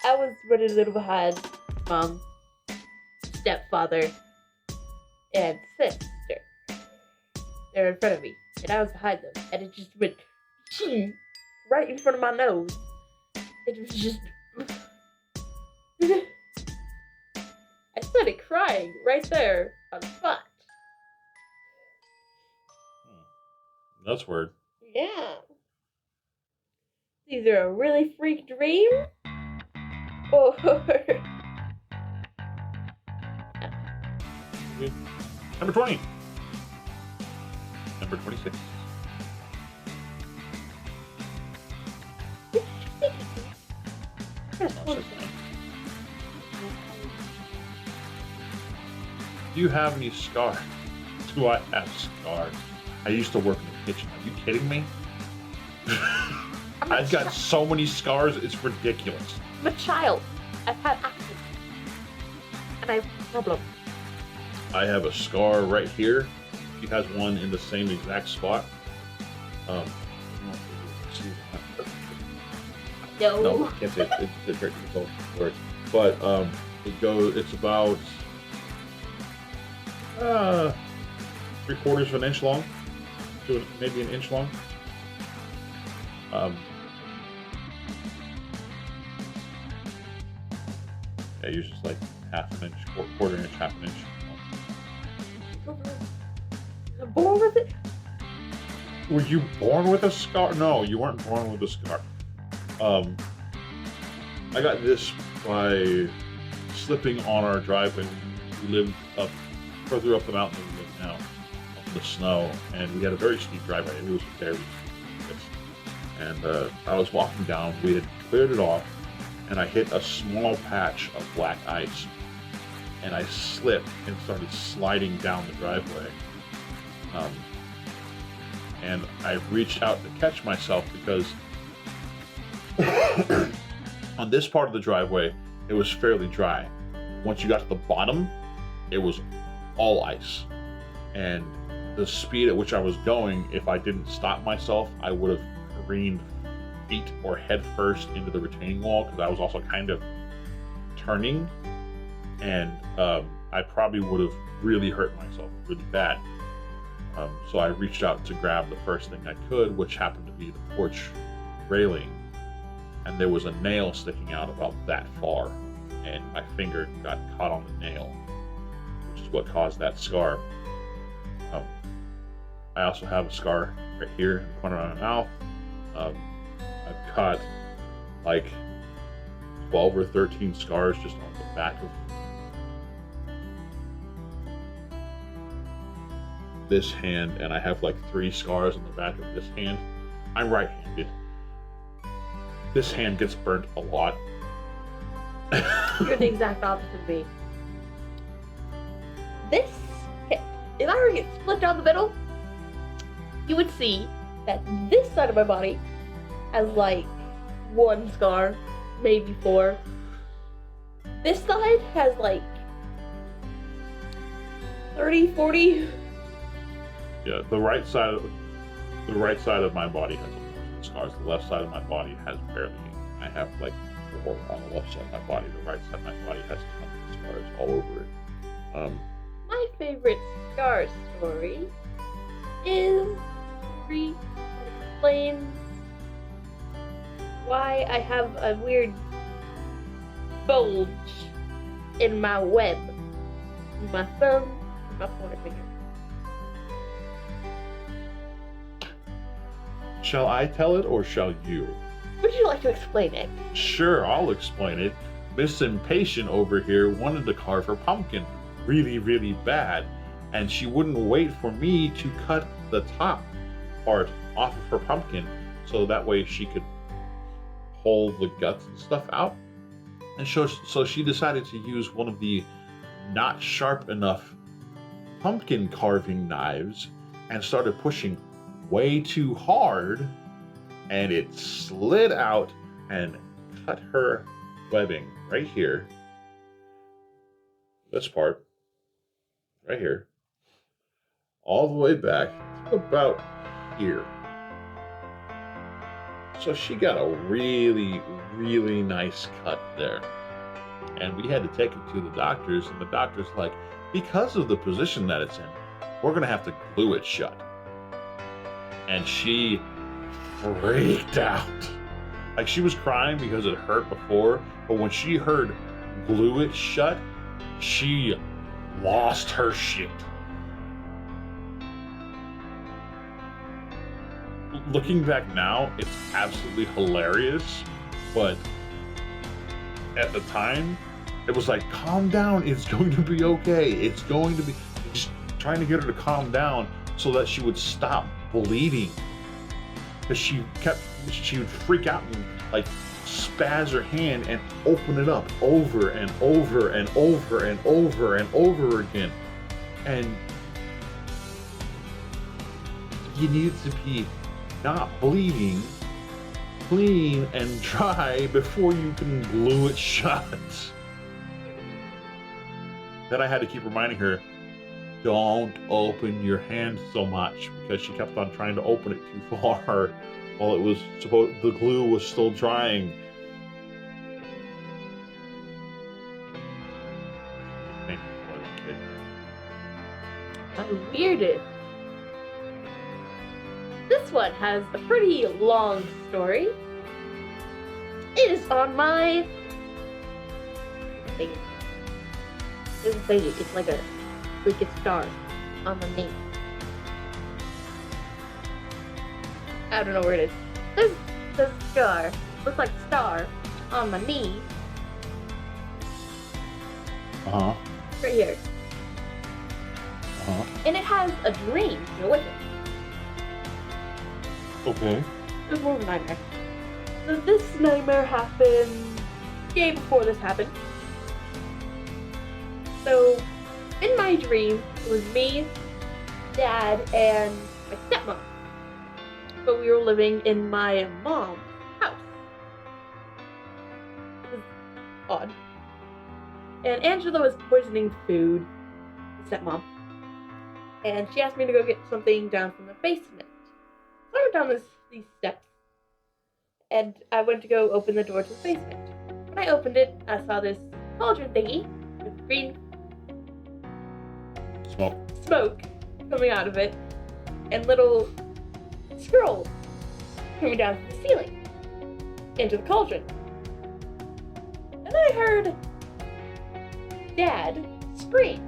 S2: I was running a little behind mom, stepfather, and sister. They were in front of me, and I was behind them, and it just went right in front of my nose. It was just. I started crying right there on the spot.
S1: That's weird.
S2: Yeah. Either a really freak dream, or
S1: Number 20. Number 26. Do you have any scars? Do I have scars? I used to work in the kitchen. Are you kidding me? I've got so many scars, it's ridiculous.
S2: I'm a child. I've had accidents. And I have a problem.
S1: I have a scar right here. She has one in the same exact spot.
S2: No.
S1: No, I can't say it. It's very difficult word. But it's about 3/4 of an inch long, to maybe an inch long. Yeah, usually just like half an inch, quarter inch, half an inch.
S2: Born with it?
S1: Were you born with a scar? No, you weren't born with a scar. I got this by slipping on our driveway. We lived up further up the mountain than we live now, up in the snow, and we had a very steep driveway. It was very steep. And I was walking down. We had cleared it off, and I hit a small patch of black ice, and I slipped and started sliding down the driveway. And I reached out to catch myself because on this part of the driveway, it was fairly dry. Once you got to the bottom, it was all ice. And the speed at which I was going, if I didn't stop myself, I would have careened feet or head first into the retaining wall, because I was also kind of turning, and I probably would have really hurt myself really bad. So I reached out to grab the first thing I could, which happened to be the porch railing, and there was a nail sticking out about that far, and my finger got caught on the nail, which is what caused that scar. I also have a scar right here in the corner of my mouth. I've got like 12 or 13 scars just on the back of this hand, and I have like 3 scars on the back of this hand. I'm right-handed. This hand gets burnt a lot.
S2: You're the exact opposite of me. This hip, if I were to get split down the middle, you would see that this side of my body has like 1 scar, maybe 4. This side has like 30, 40.
S1: Yeah, the right side of my body has a scars. The left side of my body has barely. I have like 4 on the left side of my body. The right side of my body has tons of scars all over it.
S2: My favorite scar story is the story that explains why I have a weird bulge in my web, in my thumb, and my pointer finger.
S1: Shall I tell it, or shall you?
S2: Would you like to explain it?
S1: Sure, I'll explain it. Miss Impatient over here wanted to carve her pumpkin really, really bad, and she wouldn't wait for me to cut the top part off of her pumpkin so that way she could pull the guts and stuff out. And so she decided to use one of the not sharp enough pumpkin carving knives and started pushing way too hard, and it slid out and cut her webbing right here. This part, right here, all the way back to about here. So she got a really, really nice cut there. And we had to take it to the doctors, and the doctor's like, because of the position that it's in, we're gonna have to glue it shut. And she freaked out. Like, she was crying because it hurt before, but when she heard glue it shut, she lost her shit. Looking back now, it's absolutely hilarious, but at the time, it was like, calm down, it's going to be okay. It's going to be, just trying to get her to calm down so that she would stop bleeding. Because she would freak out and like spaz her hand and open it up over and over and over and over and over again. And you need to be not bleeding, clean and dry before you can glue it shut. Then I had to keep reminding her, don't open your hand so much, because she kept on trying to open it too far while it was the glue was still drying.
S2: My weirdest. This one has a pretty long story. It is on my thing. It's like a star on the knee. I don't know where it is. There's a scar. Looks like a star on my knee.
S1: Uh-huh.
S2: Right here.
S1: Uh-huh.
S2: And it has a dream to go with it.
S1: Okay.
S2: It was more of a nightmare. So this nightmare happened the day before this happened. So, in my dream, it was me, Dad, and my stepmom. But we were living in my mom's house. It was odd. And Angela was poisoning food, the stepmom. And she asked me to go get something down from the basement. So I went down these steps. And I went to go open the door to the basement. When I opened it, I saw this cauldron thingy with green smoke coming out of it, and little scrolls coming down from the ceiling into the cauldron. And I heard Dad scream.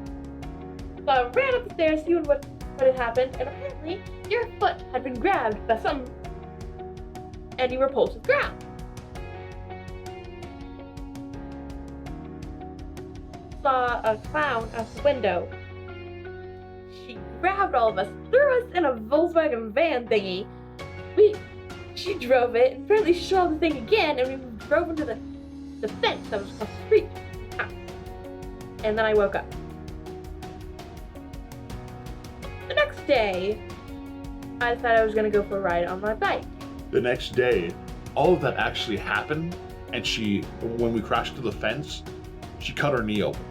S2: So I ran up the stairs, seeing what had happened, and apparently your foot had been grabbed by something, and you were pulled to the ground. Saw a clown out the window. She grabbed all of us, threw us in a Volkswagen van thingy. She drove it, and apparently she saw the thing again, and we drove into the fence that was across the street. And then I woke up. The next day, I decided I was going to go for a ride on my bike.
S1: The next day, all of that actually happened, and when we crashed to the fence, she cut her knee open.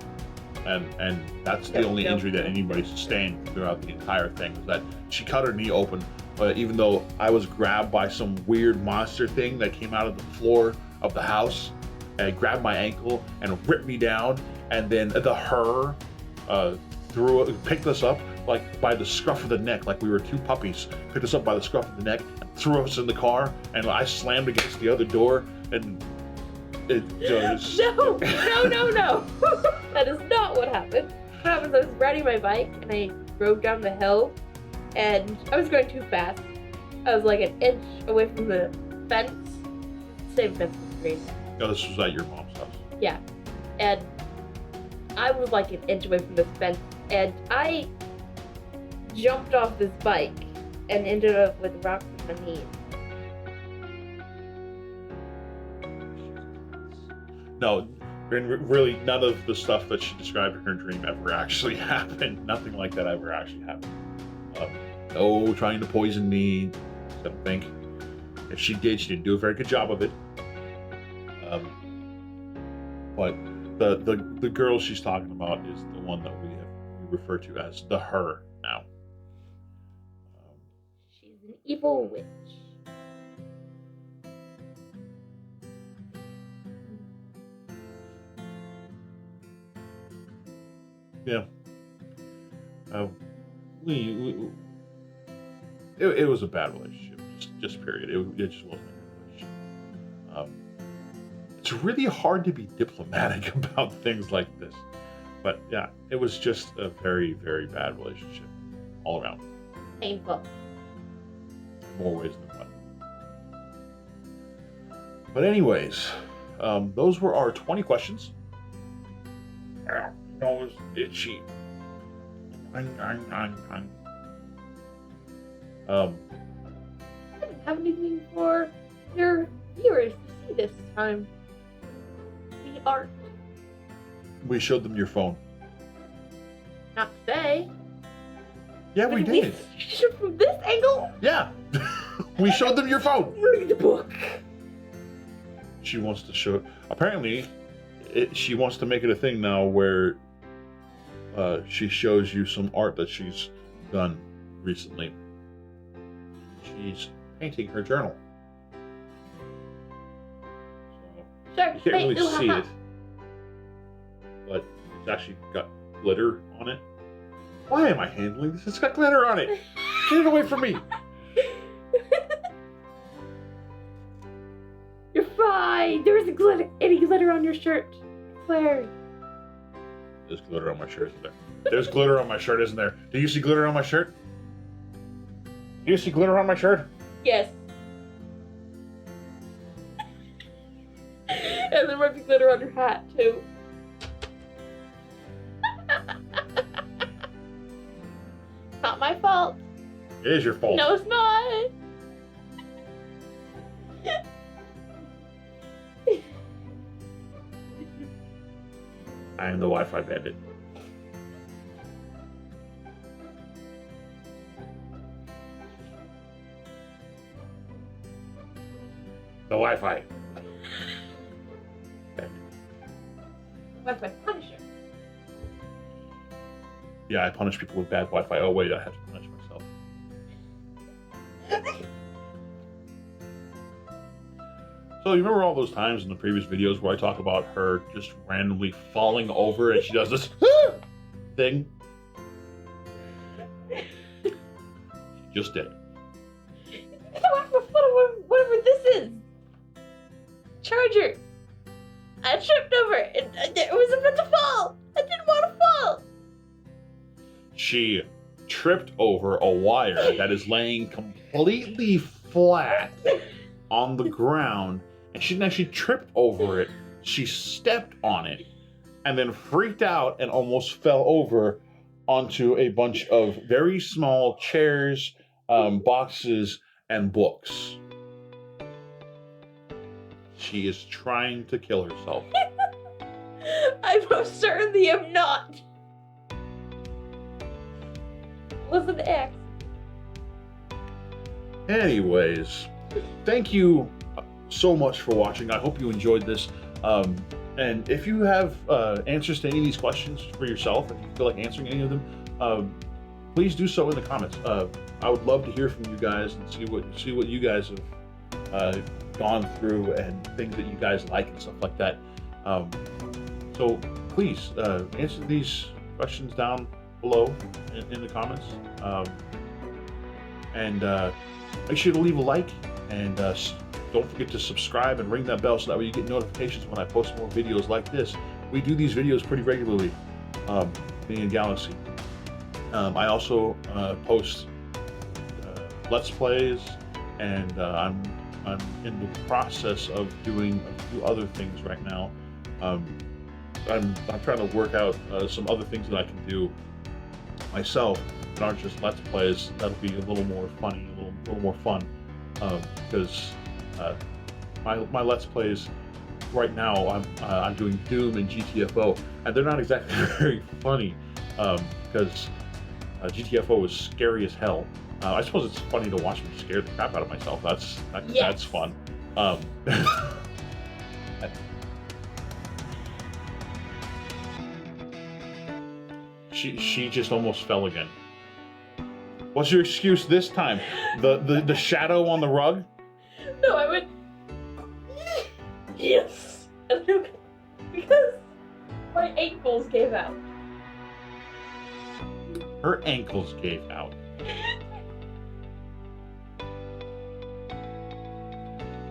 S1: And that's the only injury that anybody sustained throughout the entire thing, was that she cut her knee open. But even though I was grabbed by some weird monster thing that came out of the floor of the house, and it grabbed my ankle and ripped me down, and then picked us up like by the scruff of the neck, like we were two puppies, picked us up by the scruff of the neck, and threw us in the car, and I slammed against the other door, and it just...
S2: No! That is not what happened. What happened was I was riding my bike, and I drove down the hill, and I was going too fast. I was like an inch away from the fence. Same fence as the green.
S1: No, this was at your mom's house.
S2: Yeah. And I was like an inch away from this fence, and I jumped off this bike and ended up with rocks in my knees.
S1: No, really, none of the stuff that she described in her dream ever actually happened. Nothing like that ever actually happened. no trying to poison me, I don't think. If she did, she didn't do a very good job of it. But the girl she's talking about is the one that we refer to as the her now.
S2: She's an evil witch.
S1: Yeah. It was a bad relationship, just period. It just wasn't a good relationship. It's really hard to be diplomatic about things like this, but yeah, it was just a very, very bad relationship all around.
S2: Painful.
S1: In more ways than one. But anyways, those were our 20 questions. Nose itchy.
S2: I didn't have anything for your viewers to see this time. The art.
S1: We showed them your phone.
S2: Not today.
S1: Yeah, we did.
S2: From this angle?
S1: Yeah. We showed them your phone.
S2: Read the book.
S1: She wants to show. Apparently, she wants to make it a thing now where she shows you some art that she's done recently. She's painting her journal. So
S2: Sure.
S1: you can't really see it, but it's actually got glitter on it. Why am I handling this? It's got glitter on it. Get it away from me.
S2: You're fine. There isn't any glitter on your shirt. Where?
S1: There's glitter on my shirt, isn't there? There's glitter on my shirt, isn't there? Do you see glitter on my shirt? Do you see glitter on my shirt?
S2: Yes. And there might be glitter on your hat, too. Not my fault.
S1: It is your fault.
S2: No, it's not.
S1: I am the Wi-Fi bandit. The Wi-Fi.
S2: Wi-Fi Punisher.
S1: Yeah, I punish people with bad Wi-Fi. Oh wait, I have to punish myself. So you remember all those times in the previous videos where I talk about her just randomly falling over and she does this thing? She just did it.
S2: Whatever this is. Charger. I tripped over it. It was about to fall. I didn't want to fall.
S1: She tripped over a wire that is laying completely flat on the ground, and she didn't actually trip over it. She stepped on it and then freaked out and almost fell over onto a bunch of very small chairs, boxes, and books. She is trying to kill herself.
S2: I most certainly am not. It was an act.
S1: Anyways, thank you so much for watching. I hope you enjoyed this. And if you have answers to any of these questions for yourself, if you feel like answering any of them, please do so in the comments. I would love to hear from you guys and see what you guys have gone through and things that you guys like and stuff like that. So please answer these questions down below in the comments. And make sure to leave a like, and don't forget to subscribe and ring that bell so that way you get notifications when I post more videos like this. We do these videos pretty regularly, me and Galaxy. I also post Let's Plays, and I'm in the process of doing a few other things right now. I'm trying to work out some other things that I can do myself that aren't just Let's Plays. That'll be a little more funny, a little more fun, because my Let's Plays right now, I'm doing Doom and GTFO, and they're not exactly very funny, because GTFO is scary as hell, I suppose it's funny to watch me scare the crap out of myself. That's fun. She just almost fell again. What's your excuse this time? The shadow on the rug?
S2: No, I went. Yes, because my ankles gave out.
S1: Her ankles gave out.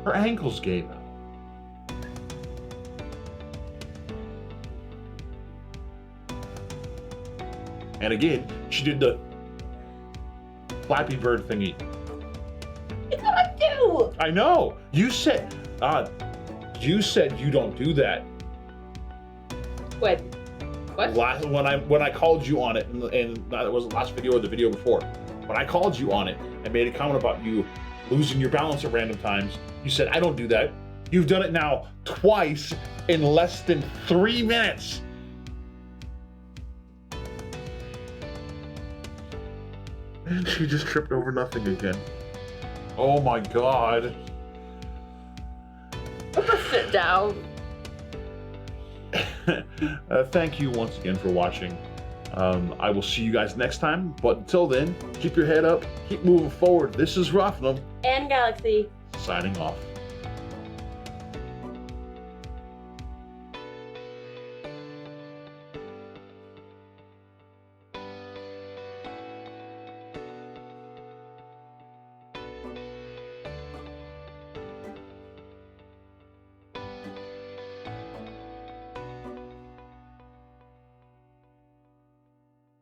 S1: Her ankles gave out. And again, she did the Flappy Bird thingy.
S2: It's what I do!
S1: I know! You said you don't do that.
S2: When? What?
S1: When I called you on it, and that was the last video or the video before. When I called you on it and made a comment about you losing your balance at random times, you said, I don't do that. You've done it now twice in less than 3 minutes. And she just tripped over nothing again. Oh my god.
S2: I'm gonna sit down.
S1: Thank you once again for watching. I will see you guys next time, but until then, keep your head up, keep moving forward. This is Rothnum.
S2: And Galaxy.
S1: Signing off.